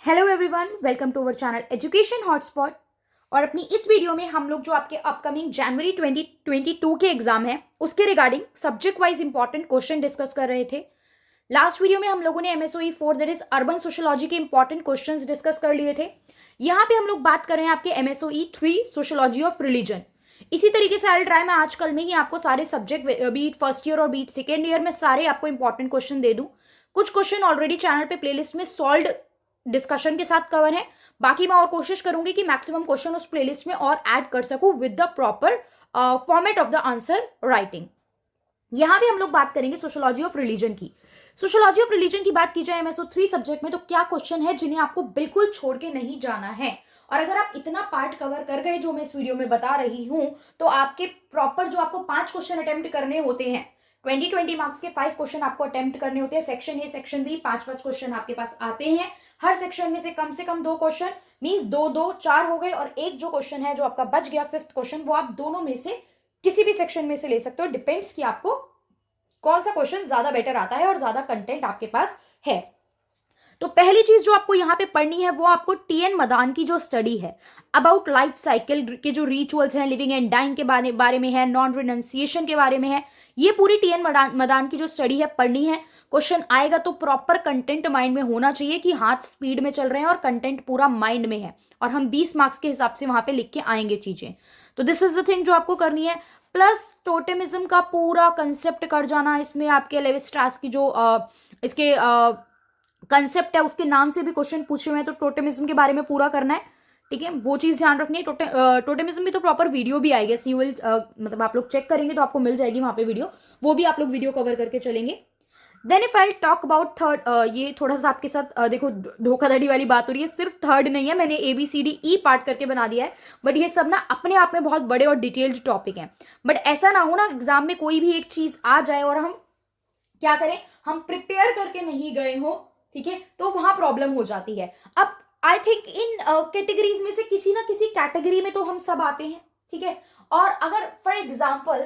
Hello everyone, welcome to our channel education hotspot. और अपनी इस वीडियो में हम लोग जो आपके अपकमिंग जनवरी 2022 के एग्जाम है उसके regarding subject wise important question discuss कर रहे थे। लास्ट वीडियो में हम लोगों ने MSOE 4 that is urban sociology के इंपॉर्टेंट क्वेश्चंस डिस्कस कर लिए थे। यहाँ पे हम लोग बात कर रहे हैं आपके MSOE 3 सोशियोलॉजी ऑफ रिलीजन। इसी तरीके से आई ट्राई मैं आजकल में ही आपको सारे सब्जेक्ट बीट फर्स्ट ईयर और बीट सेकेंड ईयर में सारे आपको इंपॉर्टेंट क्वेश्चन दे दूं। कुछ क्वेश्चन ऑलरेडी चैनल पे प्लेलिस्ट में सॉल्व डिस्कशन के साथ कवर है, बाकी मैं और कोशिश करूंगी कि मैक्सिमम क्वेश्चन उस प्लेलिस्ट में और ऐड कर सकूं with the proper format of the answer writing. यहां भी हम लोग बात करेंगे सोशियोलॉजी ऑफ रिलीजन की। सोशियोलॉजी ऑफ रिलीजन की बात की जाए MSO 3 सब्जेक्ट में तो क्या क्वेश्चन है जिन्हें आपको बिल्कुल छोड़ के नहीं जाना है। और अगर आप इतना पार्ट कवर कर गए जो मैं इस वीडियो में बता रही हूं तो आपके प्रॉपर जो आपको 5 क्वेश्चन अटेम्प्ट करने होते हैं, 20 मार्क्स के 5 क्वेश्चन आपको अटेम्प्ट करने होते हैं। Section A section B 5 question आपके पास आते हैं। हर सेक्शन में से कम 2 क्वेश्चन मींस 2 4 हो गए, और एक जो क्वेश्चन है जो आपका बच गया 5th क्वेश्चन, वो आप दोनों में से किसी भी सेक्शन में से ले सकते हो। डिपेंड्स कि आपको कौन सा क्वेश्चन ज्यादा बेटर आता है और ज्यादा कंटेंट आपके पास है। तो पहली चीज जो आपको यहाँ पे पढ़नी है वो आपको TN मदान की जो स्टडी है अबाउट लाइफ साइकिल के जो रिचुअल्स हैं, लिविंग एंड डाइंग के बारे में है, नॉन रिनंसिएशन के बारे में है। ये पूरी TN मदान की जो स्टडी है पढ़नी है। क्वेश्चन आएगा तो प्रॉपर कंटेंट माइंड में होना चाहिए कि हाथ स्पीड में चल रहे हैं और कंटेंट पूरा माइंड में है, और हम 20 मार्क्स के हिसाब से वहां पे लिख के आएंगे चीजें। तो दिस इज द थिंग जो आपको करनी है। प्लस टोटेमिज्म का पूरा कंसेप्ट कर जाना। इसमें आपके लेवी स्ट्रास की जो इसके कंसेप्ट है उसके नाम से भी क्वेश्चन पूछे हुए हैं, तो टोटेमिज्म के बारे में पूरा करना है। ठीक है, वो चीज ध्यान रखनी है। टोटेमिज्म भी तो प्रॉपर वीडियो भी आएगी, सी विल मतलब आप लोग चेक करेंगे तो आपको मिल जाएगी वहां पे वीडियो, वो भी आप लोग वीडियो कवर करके चलेंगे। Then if I talk about third, ये थोड़ा सा आपके साथ देखो धोखाधड़ी वाली बात हो रही है। सिर्फ थर्ड नहीं है, मैंने ABCDE पार्ट करके बना दिया है, बट ये सब ना अपने आप में बहुत बड़े और डिटेल्ड टॉपिक हैं। बट ऐसा ना हो ना एग्जाम में कोई भी एक चीज आ जाए और हम क्या करें, हम प्रिपेयर करके नहीं गए हो, ठीक है, तो वहां प्रॉब्लम हो जाती है। अब आई थिंक इन कैटेगरीज में से किसी ना किसी कैटेगरी में तो हम सब आते हैं, ठीक है। और अगर फॉर एग्जाम्पल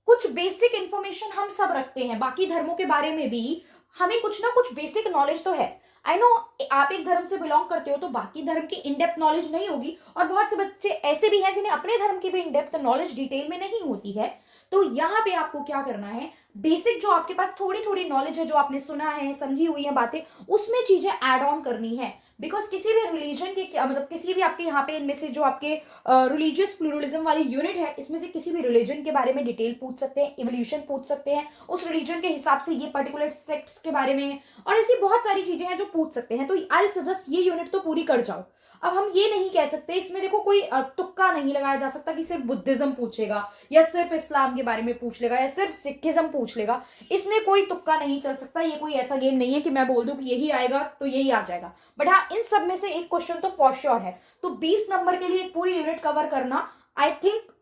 कुछ बेसिक इंफॉर्मेशन हम सब रखते हैं, बाकी धर्मों के बारे में भी हमें कुछ ना कुछ बेसिक नॉलेज तो है। आई नो आप एक धर्म से बिलोंग करते हो तो बाकी धर्म की इनडेप्थ नॉलेज नहीं होगी, और बहुत से बच्चे ऐसे भी हैं जिन्हें अपने धर्म की भी इनडेप्थ नॉलेज डिटेल में नहीं होती है। तो यहाँ पे आपको क्या करना है, बेसिक जो आपके पास थोड़ी थोड़ी नॉलेज है, जो आपने सुना है समझी हुई है बातें, उसमें चीजें ऐड ऑन करनी है। बिकॉज किसी भी रिलीजन के मतलब किसी भी आपके यहाँ पे इनमें से जो आपके रिलीजियस प्लूरलिज्म वाली यूनिट है, इसमें से किसी भी रिलीजन के बारे में डिटेल पूछ सकते हैं, इवोल्यूशन पूछ सकते हैं, उस रिलीजन के हिसाब से ये पर्टिकुलर सेक्ट्स के बारे में, और ऐसी बहुत सारी चीजें हैं जो पूछ सकते हैं। तो आई सजेस्ट ये यूनिट तो पूरी कर जाओ। अब हम ये नहीं कह सकते, इसमें देखो कोई तुक्का नहीं लगाया जा सकता कि सिर्फ बुद्धिज्म पूछेगा या सिर्फ इस्लाम के बारे में पूछ लेगा या सिर्फ सिखिज्म पूछ लेगा। इसमें कोई तुक्का नहीं चल सकता। ये कोई ऐसा गेम नहीं है कि मैं बोल दूं कि यही आएगा तो यही आ जाएगा। बट हाँ, इन सब में से एक क्वेश्चन तो फॉर श्योर है। तो 20 नंबर के लिए एक पूरी यूनिट कवर करना, आई थिंक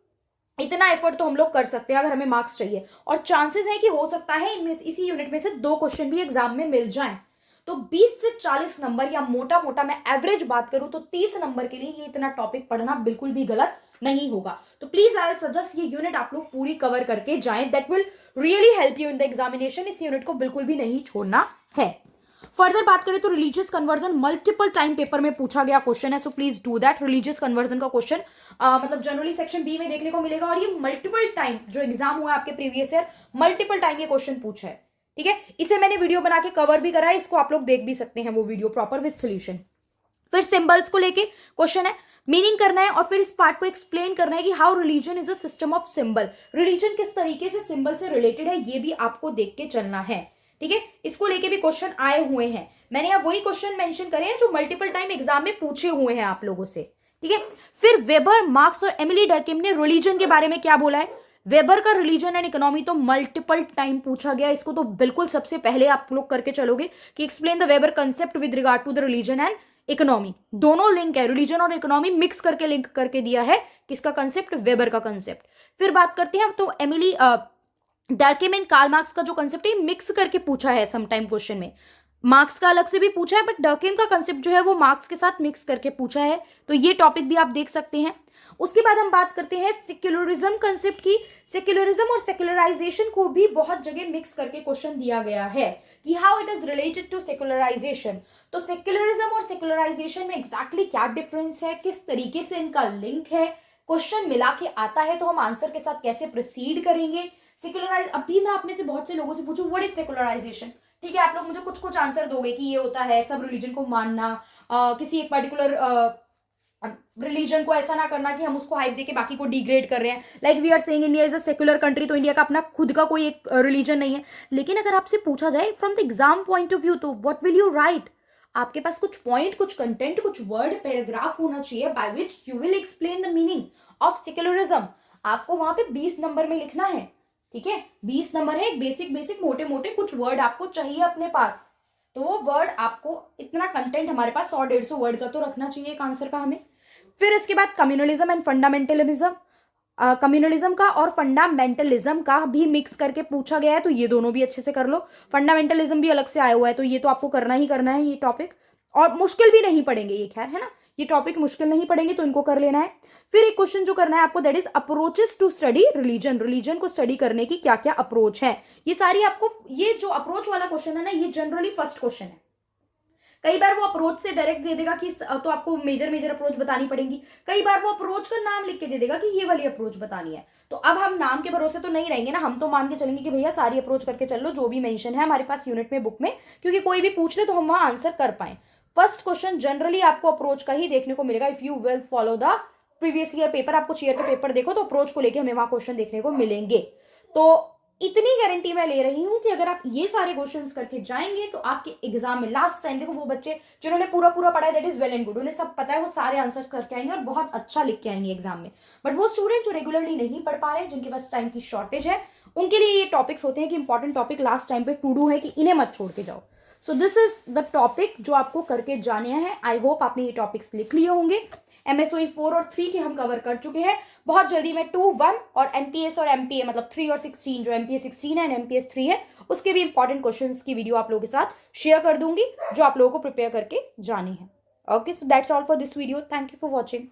इतना एफर्ट तो हम लोग कर सकते हैं अगर हमें मार्क्स चाहिए। और चांसेस है कि हो सकता है इनमें इसी यूनिट में से 2 क्वेश्चन भी एग्जाम में मिल जाएं। तो 20 से 40 नंबर, या मोटा मोटा मैं एवरेज बात करूं तो 30 नंबर के लिए ये इतना टॉपिक पढ़ना बिल्कुल भी गलत नहीं होगा। तो प्लीज आई सजेस्ट ये यूनिट आप लोग पूरी कवर करके जाएं, that will really help you in the examination. इस यूनिट को बिल्कुल भी नहीं छोड़ना है। फर्दर बात करें तो religious conversion multiple time paper में पूछा गया क्वेश्चन है, so please do that. Religious conversion का क्वेश्चन मतलब जनरली सेक्शन बी में देखने को मिलेगा, और ये मल्टीपल टाइम जो एग्जाम हुआ है आपके प्रीवियस ईयर, मल्टीपल टाइम ये क्वेश्चन पूछा है, ठीक है। इसे मैंने वीडियो बना के कवर भी करा है, इसको आप लोग देख भी सकते हैं वो वीडियो प्रॉपर विद सोल्यूशन। फिर सिंबल्स को लेके क्वेश्चन है, मीनिंग करना है, और फिर इस पार्ट को एक्सप्लेन करना है कि how religion is a system of symbol. Religion किस तरीके से सिंबल से रिलेटेड है ये भी आपको देख के चलना है, ठीक है। इसको लेके भी क्वेश्चन आए हुए हैं, मैंने यहाँ वही क्वेश्चन मेंशन करे हैं जो मल्टीपल टाइम एग्जाम में पूछे हुए हैं आप लोगों से, ठीक है। फिर वेबर, मार्क्स और एमिली डर्किम ने रिलीजन के बारे में क्या बोला है। वेबर का रिलीजन एंड इकोनॉमी तो मल्टीपल टाइम पूछा गया, इसको तो बिल्कुल सबसे पहले आप लोग करके चलोगे कि explain the Weber concept with regard to the religion and economy. दोनों लिंक है, रिलीजन और इकोनॉमी मिक्स करके लिंक करके दिया है किसका कंसेप्ट, वेबर का कंसेप्ट। फिर बात करते हैं तो एमिली डर्किम एंड कार्ल मार्क्स का जो कंसेप्ट है मिक्स करके पूछा है समटाइम क्वेश्चन में। मार्क्स का अलग से भी पूछा है, बट डर्किम का कंसेप्ट जो है वो मार्क्स के साथ मिक्स करके पूछा है, तो ये टॉपिक भी आप देख सकते हैं। उसके बाद हम बात करते हैं सेक्युलरिज्म कंसेप्ट की। सेक्युलरिज्म और सेक्युलराइजेशन को भी बहुत जगह मिक्स करके क्वेश्चन दिया गया है कि how it is related to secularization. तो सेक्युलरिज्म और सेक्युलराइजेशन में एग्जैक्टली क्या डिफरेंस है, किस तरीके से इनका लिंक है, क्वेश्चन मिला के आता है तो हम आंसर के साथ कैसे प्रोसीड करेंगे। सेक्युलराइज, अभी मैं आप में से बहुत से लोगों से पूछूं व्हाट इज सेक्युलराइजेशन, ठीक है, आप लोग मुझे कुछ कुछ आंसर दोगे कि ये होता है सब रिलीजन को मानना, किसी एक पर्टिकुलर रिलीजन को ऐसा ना करना कि हम उसको हाइप देके बाकी को डिग्रेड कर रहे हैं। Like we are saying India is a secular country, तो इंडिया का अपना खुद का कोई एक रिलीजन नहीं है। लेकिन अगर आपसे पूछा जाए from the exam point of view तो व्हाट विल यू राइट, आपके पास कुछ पॉइंट, कुछ कंटेंट, कुछ वर्ड, पैराग्राफ होना चाहिए by which you will explain the meaning of secularism. आपको वहां पे 20 नंबर में लिखना है, ठीक है, 20 नंबर है, बेसिक बेसिक मोटे मोटे कुछ वर्ड आपको चाहिए अपने पास। तो वो वर्ड आपको, इतना कंटेंट हमारे पास 100-150 वर्ड का तो रखना चाहिए एक आंसर का हमें। फिर इसके बाद कम्युनलिज्म एंड फंडामेंटलिज्म, कम्युनलिज्म का और फंडामेंटलिज्म का भी मिक्स करके पूछा गया है, तो ये दोनों भी अच्छे से कर लो। फंडामेंटलिज्म भी अलग से आया हुआ है, तो ये तो आपको करना ही करना है ये टॉपिक, और मुश्किल भी नहीं पड़ेंगे ये, खैर है ना, ये टॉपिक मुश्किल नहीं पड़ेंगे तो इनको कर लेना है। फिर एक क्वेश्चन जो करना है आपको, that is approaches to study religion, religion को स्टडी करने की क्या क्या अप्रोच है। ये सारी आपको, ये जो अप्रोच वाला क्वेश्चन है ना, ये जनरली फर्स्ट क्वेश्चन है। कई बार वो अप्रोच से डायरेक्ट दे देगा कि तो आपको मेजर मेजर अप्रोच बतानी पड़ेगी, कई बार वो अप्रोच का नाम लिख के दे देगा कि ये वाली अप्रोच बतानी है। तो अब हम नाम के भरोसे तो नहीं रहेंगे ना, हम तो मान के चलेंगे कि भैया सारी अप्रोच करके चल लो जो भी मेंशन है हमारे पास यूनिट में, बुक में, क्योंकि कोई भी पूछ ले तो हम वहां आंसर कर पाए। फर्स्ट क्वेश्चन जनरली आपको अप्रोच का ही देखने को मिलेगा। If you will follow the previous year paper, आपको ईयर के पेपर देखो तो अप्रोच को लेके हमें वहां क्वेश्चन देखने को मिलेंगे। तो इतनी गारंटी मैं ले रही हूं कि अगर आप ये सारे क्वेश्चंस करके जाएंगे तो आपके एग्जाम में लास्ट टाइम, देखो वो बच्चे जिन्होंने पूरा पूरा पढ़ा है that is well and good, उन्हें सब पता है, वो सारे आंसर्स करके आएंगे और बहुत अच्छा लिख के आएंगे एग्जाम में। बट वो स्टूडेंट जो रेगुलरली नहीं पढ़ पा रहे, जिनके पास टाइम की शॉर्टेज है, उनके लिए ये टॉपिक्स होते हैं कि इंपॉर्टेंट टॉपिक लास्ट टाइम पे टू डू है कि इन्हें मत छोड़ के जाओ। So this is the topic जो आपको करके जाने हैं। आई होप आपने ये टॉपिक्स लिख लिए होंगे। MSOE 4 और 3 के हम कवर कर चुके हैं। बहुत जल्दी मैं 2, 1 और MPS और MPA मतलब 3 और 16, जो MPA 16 है एंड MPS 3 है, उसके भी इंपॉर्टेंट क्वेश्चंस की वीडियो आप लोगों के साथ शेयर कर दूंगी जो आप लोगों को प्रिपेयर करके जानी है। Okay, so that's all for this video. Thank you for watching.